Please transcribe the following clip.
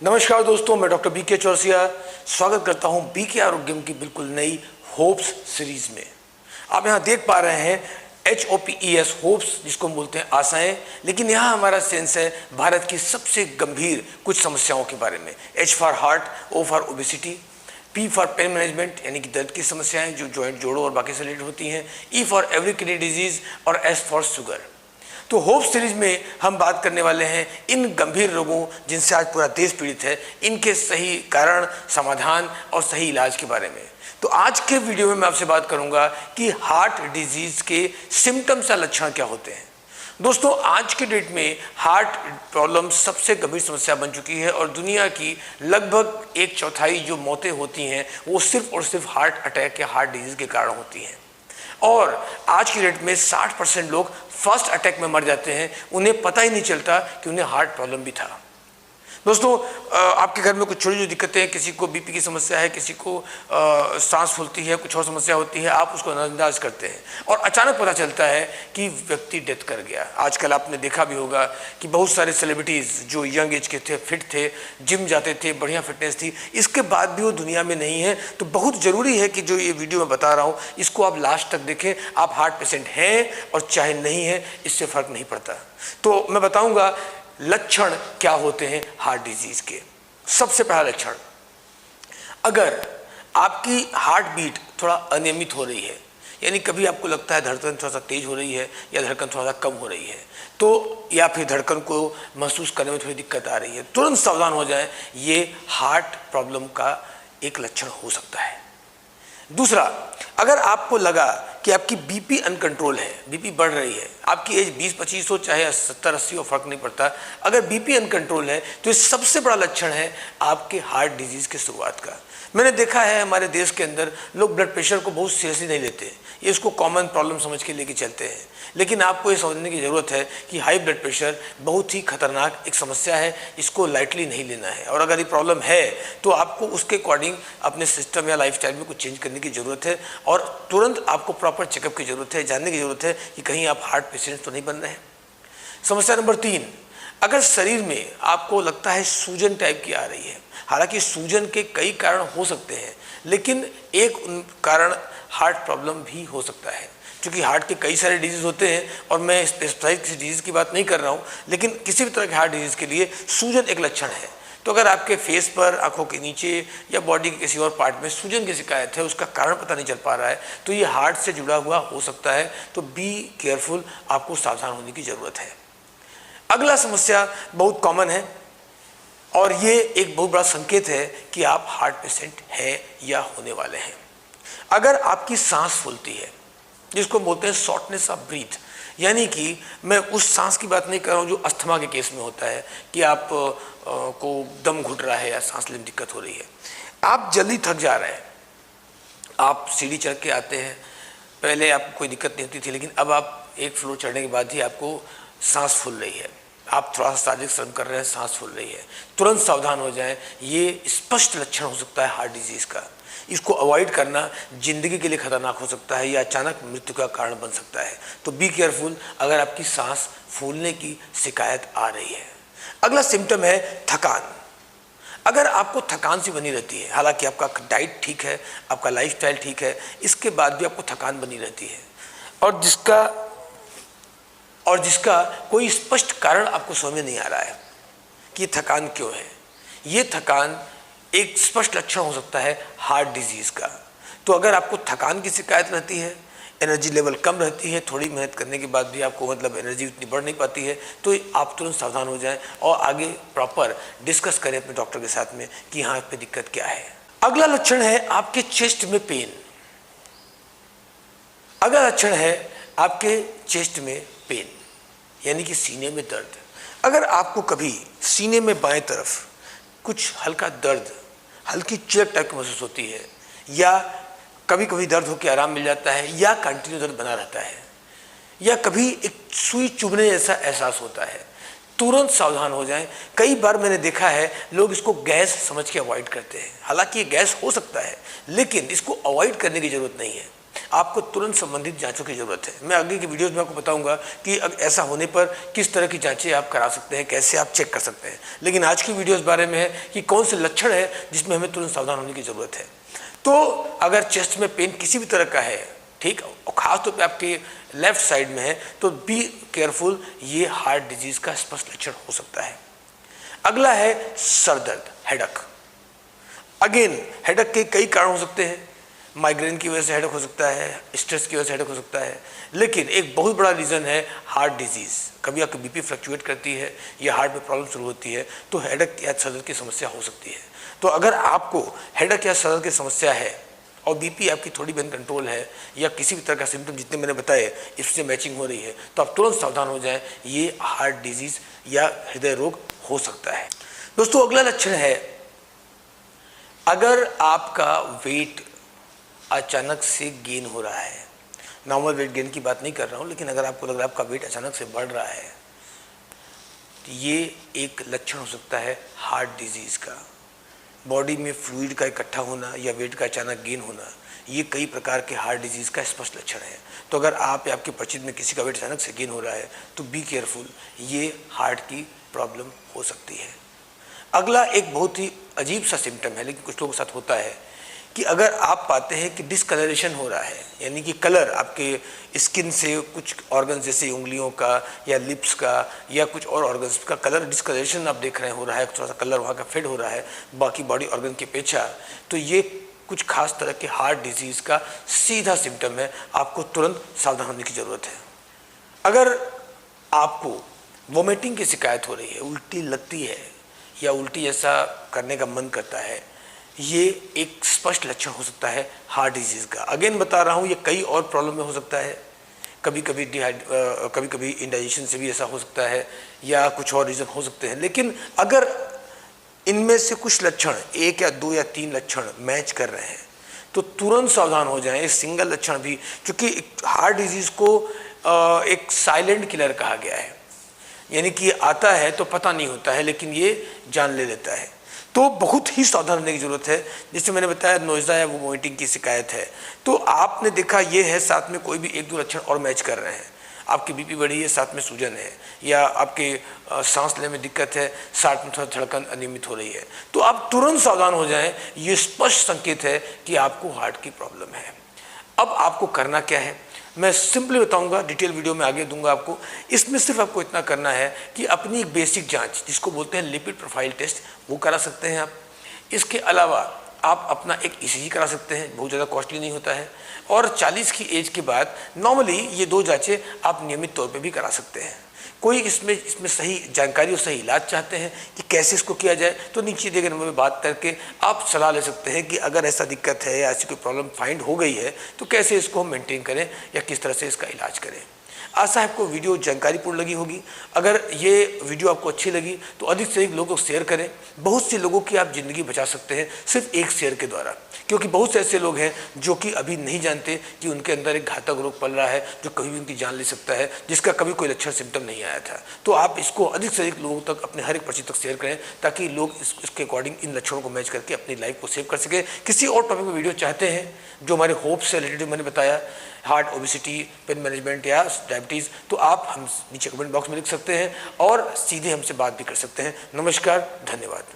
नमस्कार दोस्तों, मैं डॉक्टर बीके चौरसिया स्वागत करता हूं बीके आरोग्यम की बिल्कुल नई होप्स सीरीज में। आप यहां देख पा रहे हैं HOPES होप्स, जिसको हम बोलते हैं आशाएं। लेकिन यहां हमारा सेंस है भारत की सबसे गंभीर कुछ समस्याओं के बारे में। H for heart, O for obesity, P for pain management यानी कि दर्द की समस्याएं जो जॉइंट, जोड़ों और बाकी से रिलेटेड होती हैं, E for every kidney disease और S फॉर शुगर। तो होप सीरीज में हम बात करने वाले हैं इन गंभीर रोगों जिनसे आज पूरा देश पीड़ित है, इनके सही कारण, समाधान और सही इलाज के बारे में। तो आज के वीडियो में मैं आपसे बात करूंगा कि हार्ट डिजीज के सिम्टम्स या लक्षण क्या होते हैं। दोस्तों, आज के डेट में हार्ट प्रॉब्लम सबसे गंभीर समस्या बन चुकी है और दुनिया की लगभग 1/4 जो मौतें होती हैं वो सिर्फ और सिर्फ हार्ट अटैक या हार्ट डिजीज के कारण होती हैं। और आज की डेट में 60% लोग फर्स्ट अटैक में मर जाते हैं, उन्हें पता ही नहीं चलता कि उन्हें हार्ट प्रॉब्लम भी था। दोस्तों, आपके घर में कुछ छोटी छोटी दिक्कतें हैं, किसी को बीपी की समस्या है, किसी को सांस फूलती है, कुछ और समस्या होती है, आप उसको नजरअंदाज करते हैं और अचानक पता चलता है कि व्यक्ति डेथ कर गया। आजकल आपने देखा भी होगा कि बहुत सारे सेलिब्रिटीज़ जो यंग एज के थे, फिट थे, जिम जाते थे, बढ़िया फिटनेस थी, इसके बाद भी वो दुनिया में नहीं है। तो बहुत ज़रूरी है कि जो ये वीडियो मैं बता रहा हूँ इसको आप लास्ट तक देखें। आप हार्ट पेशेंट हैं और चाहे नहीं है, इससे फ़र्क नहीं पड़ता। तो मैं बताऊँगा लक्षण क्या होते हैं हार्ट डिजीज के। सबसे पहला लक्षण, अगर आपकी हार्ट बीट थोड़ा अनियमित हो रही है, यानी कभी आपको लगता है धड़कन थोड़ा सा तेज हो रही है या धड़कन थोड़ा सा कम हो रही है, तो या फिर धड़कन को महसूस करने में थोड़ी दिक्कत आ रही है, तुरंत सावधान हो जाएं, ये हार्ट प्रॉब्लम का एक लक्षण हो सकता है। दूसरा, अगर आपको लगा कि आपकी बीपी अनकंट्रोल है, बीपी बढ़ रही है, आपकी एज 20-25 हो चाहे 70-80 हो, फर्क नहीं पड़ता, अगर बीपी अनकंट्रोल है तो ये सबसे बड़ा लक्षण है आपके हार्ट डिजीज के शुरुआत का। मैंने देखा है हमारे देश के अंदर लोग ब्लड प्रेशर को बहुत सीरियसली नहीं लेते, ये इसको कॉमन प्रॉब्लम समझ के लेके चलते हैं। लेकिन आपको ये समझने की ज़रूरत है कि हाई ब्लड प्रेशर बहुत ही खतरनाक एक समस्या है, इसको लाइटली नहीं लेना है। और अगर ये प्रॉब्लम है तो आपको उसके अकॉर्डिंग अपने सिस्टम या लाइफस्टाइल में कुछ चेंज करने की ज़रूरत है और तुरंत आपको प्रॉपर चेकअप की ज़रूरत है, जानने की ज़रूरत है कि कहीं आप हार्ट पेशेंट तो नहीं बन रहे हैं। समस्या नंबर 3, अगर शरीर में आपको लगता है सूजन टाइप की आ रही है, हालांकि सूजन के कई कारण हो सकते हैं, लेकिन एक कारण हार्ट प्रॉब्लम भी हो सकता है। क्योंकि हार्ट के कई सारे डिजीज़ होते हैं और मैं स्पेसिफाइड किसी डिजीज़ की बात नहीं कर रहा हूँ, लेकिन किसी भी तरह के हार्ट डिजीज़ के लिए सूजन एक लक्षण है। तो अगर आपके फेस पर, आंखों के नीचे या बॉडी के किसी और पार्ट में सूजन की शिकायत है, उसका कारण पता नहीं चल पा रहा है, तो ये हार्ट से जुड़ा हुआ हो सकता है। तो बी केयरफुल, आपको सावधान होने की ज़रूरत है। अगला समस्या बहुत कॉमन है और ये एक बहुत बड़ा संकेत है कि आप हार्ट पेशेंट हैं या होने वाले हैं। अगर आपकी सांस फूलती है, जिसको बोलते हैं शॉर्टनेस ऑफ ब्रीथ, यानी कि मैं उस सांस की बात नहीं कर रहा हूँ जो अस्थमा के केस में होता है कि आप को दम घुट रहा है या सांस लेने में दिक्कत हो रही है, आप जल्दी थक जा रहे हैं, आप सीढ़ी चढ़ के आते हैं, पहले आपको कोई दिक्कत नहीं होती थी, लेकिन अब आप एक फ्लोर चढ़ने के बाद ही आपको सांस फूल रही है, आप थोड़ा सा शारीरिक श्रम कर रहे हैं, सांस फूल रही है, तुरंत सावधान हो जाएं। ये स्पष्ट लक्षण हो सकता है हार्ट डिजीज़ का। इसको अवॉइड करना जिंदगी के लिए खतरनाक हो सकता है या अचानक मृत्यु का कारण बन सकता है। तो बी केयरफुल अगर आपकी सांस फूलने की शिकायत आ रही है। अगला सिम्टम है थकान। अगर आपको थकान सी बनी रहती है, हालांकि आपका डाइट ठीक है, आपका लाइफस्टाइल ठीक है, इसके बाद भी आपको थकान बनी रहती है और जिसका कोई स्पष्ट कारण आपको समझ में नहीं आ रहा है कि ये थकान क्यों है, ये थकान एक स्पष्ट लक्षण हो सकता है हार्ट डिजीज़ का। तो अगर आपको थकान की शिकायत रहती है, एनर्जी लेवल कम रहती है, थोड़ी मेहनत करने के बाद भी आपको एनर्जी उतनी बढ़ नहीं पाती है, तो आप तुरंत सावधान हो जाएं और आगे प्रॉपर डिस्कस करें अपने डॉक्टर के साथ में कि हाँ, पे दिक्कत क्या है। अगला लक्षण है आपके चेस्ट में पेन। अगला लक्षण है आपके चेस्ट में पेन, यानी कि सीने में दर्द। अगर आपको कभी सीने में बाएं तरफ कुछ हल्का दर्द, हल्की चिलक टाइप की महसूस होती है, या कभी कभी दर्द होकर आराम मिल जाता है, या कंटिन्यू दर्द बना रहता है, या कभी एक सुई चुभने जैसा एहसास होता है, तुरंत सावधान हो जाएं। कई बार मैंने देखा है लोग इसको गैस समझ के अवॉइड करते हैं, हालांकि ये गैस हो सकता है, लेकिन इसको अवॉइड करने की ज़रूरत नहीं है। आपको तुरंत संबंधित जांचों की ज़रूरत है। मैं आगे की वीडियोस में आपको बताऊंगा कि ऐसा होने पर किस तरह की जांचें आप करा सकते हैं, कैसे आप चेक कर सकते हैं। लेकिन आज की वीडियो इस बारे में है कि कौन से लक्षण है जिसमें हमें तुरंत सावधान होने की ज़रूरत है। तो अगर चेस्ट में पेन किसी भी तरह का है, ठीक, और खासतौर पर आपके लेफ्ट साइड में है, तो बी केयरफुल, ये हार्ट डिजीज़ का स्पष्ट लक्षण हो सकता है। अगला है सर दर्द, हेडक। अगेन हेडक के कई कारण हो सकते हैं। माइग्रेन की वजह से हेडक हो सकता है, स्ट्रेस की वजह से हेडक हो सकता है, लेकिन एक बहुत बड़ा रीज़न है हार्ट डिजीज़। कभी आपकी बीपी फ्लक्चुएट करती है या हार्ट में प्रॉब्लम शुरू होती है तो हेडक या सर दर्द की समस्या हो सकती है। तो अगर आपको हेडक या सर दर्द की समस्या है और बीपी आपकी थोड़ी भी कंट्रोल है या किसी भी तरह का सिम्टम जितने मैंने बताए इससे मैचिंग हो रही है, तो आप तुरंत सावधान हो जाएं, ये हार्ट डिजीज़ या हृदय रोग हो सकता है। दोस्तों, अगला लक्षण है अगर आपका वेट अचानक से गेन हो रहा है। नॉर्मल वेट गेन की बात नहीं कर रहा हूँ, लेकिन अगर आपको लग रहा है आपका वेट अचानक से बढ़ रहा है तो ये एक लक्षण हो सकता है हार्ट डिजीज़ का। बॉडी में फ्लूइड का इकट्ठा होना या वेट का अचानक गेन होना, ये कई प्रकार के हार्ट डिजीज़ का स्पष्ट लक्षण है। तो अगर आप या आपके परिचित में किसी का वेट अचानक से गेन हो रहा है तो बी केयरफुल, ये हार्ट की प्रॉब्लम हो सकती है। अगला एक बहुत ही अजीब सा सिम्टम है, लेकिन कुछ लोगों के साथ होता है कि अगर आप पाते हैं कि डिसकलरेशन हो रहा है, यानी कि कलर आपके स्किन से कुछ ऑर्गन जैसे उंगलियों का या लिप्स का या कुछ और ऑर्गन्स का कलर डिसकलरेशन आप देख रहे हैं हो रहा है, थोड़ा सा कलर वहाँ का फेड हो रहा है बाकी बॉडी ऑर्गन की अपेक्षा, तो ये कुछ खास तरह के हार्ट डिजीज़ का सीधा सिम्टम है। आपको तुरंत सावधान होने की ज़रूरत है। अगर आपको वोमिटिंग की शिकायत हो रही है, उल्टी लगती है या उल्टी जैसा करने का मन करता है, ये एक स्पष्ट लक्षण हो सकता है हार्ट डिजीज़ का। अगेन बता रहा हूँ, ये कई और प्रॉब्लम में हो सकता है। कभी कभी इंडाइजेशन से भी ऐसा हो सकता है या कुछ और रीज़न हो सकते हैं। लेकिन अगर इनमें से कुछ लक्षण, एक या दो या तीन लक्षण मैच कर रहे हैं तो तुरंत सावधान हो जाएं। एक सिंगल लक्षण भी, क्योंकि हार्ट डिजीज़ को एक साइलेंट किलर कहा गया है, यानी कि आता है तो पता नहीं होता है लेकिन ये जान ले लेता है। तो बहुत ही सावधान रहने की ज़रूरत है। जैसे मैंने बताया, नोज़ा या वोमिटिंग की शिकायत है तो आपने देखा ये है, साथ में कोई भी एक दो लक्षण और मैच कर रहे हैं, आपकी बीपी बढ़ी है, साथ में सूजन है, या आपके सांस लेने में दिक्कत है, साथ में थोड़ा धड़कन अनियमित हो रही है, तो आप तुरंत सावधान हो जाएं। ये स्पष्ट संकेत है कि आपको हार्ट की प्रॉब्लम है। अब आपको करना क्या है मैं सिंपली बताऊंगा, डिटेल वीडियो में आगे दूंगा आपको। इसमें सिर्फ आपको इतना करना है कि अपनी एक बेसिक जांच जिसको बोलते हैं लिपिड प्रोफाइल टेस्ट, वो करा सकते हैं आप। इसके अलावा आप अपना एक ईसीजी करा सकते हैं, बहुत ज़्यादा कॉस्टली नहीं होता है। और 40 की एज के बाद नॉर्मली ये दो जांचें आप नियमित तौर पे भी करा सकते हैं। कोई इसमें सही जानकारी और सही इलाज चाहते हैं कि कैसे इसको किया जाए तो नीचे दिए गए नंबर में बात करके आप सलाह ले सकते हैं कि अगर ऐसा दिक्कत है या ऐसी कोई प्रॉब्लम फाइंड हो गई है तो कैसे इसको हम मेंटेन करें या किस तरह से इसका इलाज करें। आशा है आपको वीडियो जानकारीपूर्ण लगी होगी। अगर ये वीडियो आपको अच्छी लगी तो अधिक से अधिक लोगों को शेयर करें। बहुत से लोगों की आप ज़िंदगी बचा सकते हैं सिर्फ एक शेयर के द्वारा, क्योंकि बहुत से ऐसे लोग हैं जो कि अभी नहीं जानते कि उनके अंदर एक घातक रोग पल रहा है जो कभी भी उनकी जान ले सकता है, जिसका कभी कोई लक्षण सिम्टम नहीं आया था। तो आप इसको अधिक से अधिक लोगों तक, अपने हर एक परिचित तक शेयर करें ताकि लोग इसके अकॉर्डिंग इन लक्षणों को मैच करके अपनी लाइफ को सेव कर सके। किसी और टॉपिक में वीडियो चाहते हैं जो हमारे होप से रिलेटेड मैंने बताया, हार्ट, ओबेसिटी, पेन मैनेजमेंट या डायबिटीज़, तो आप हम नीचे कमेंट बॉक्स में लिख सकते हैं और सीधे हमसे बात भी कर सकते हैं। नमस्कार, धन्यवाद।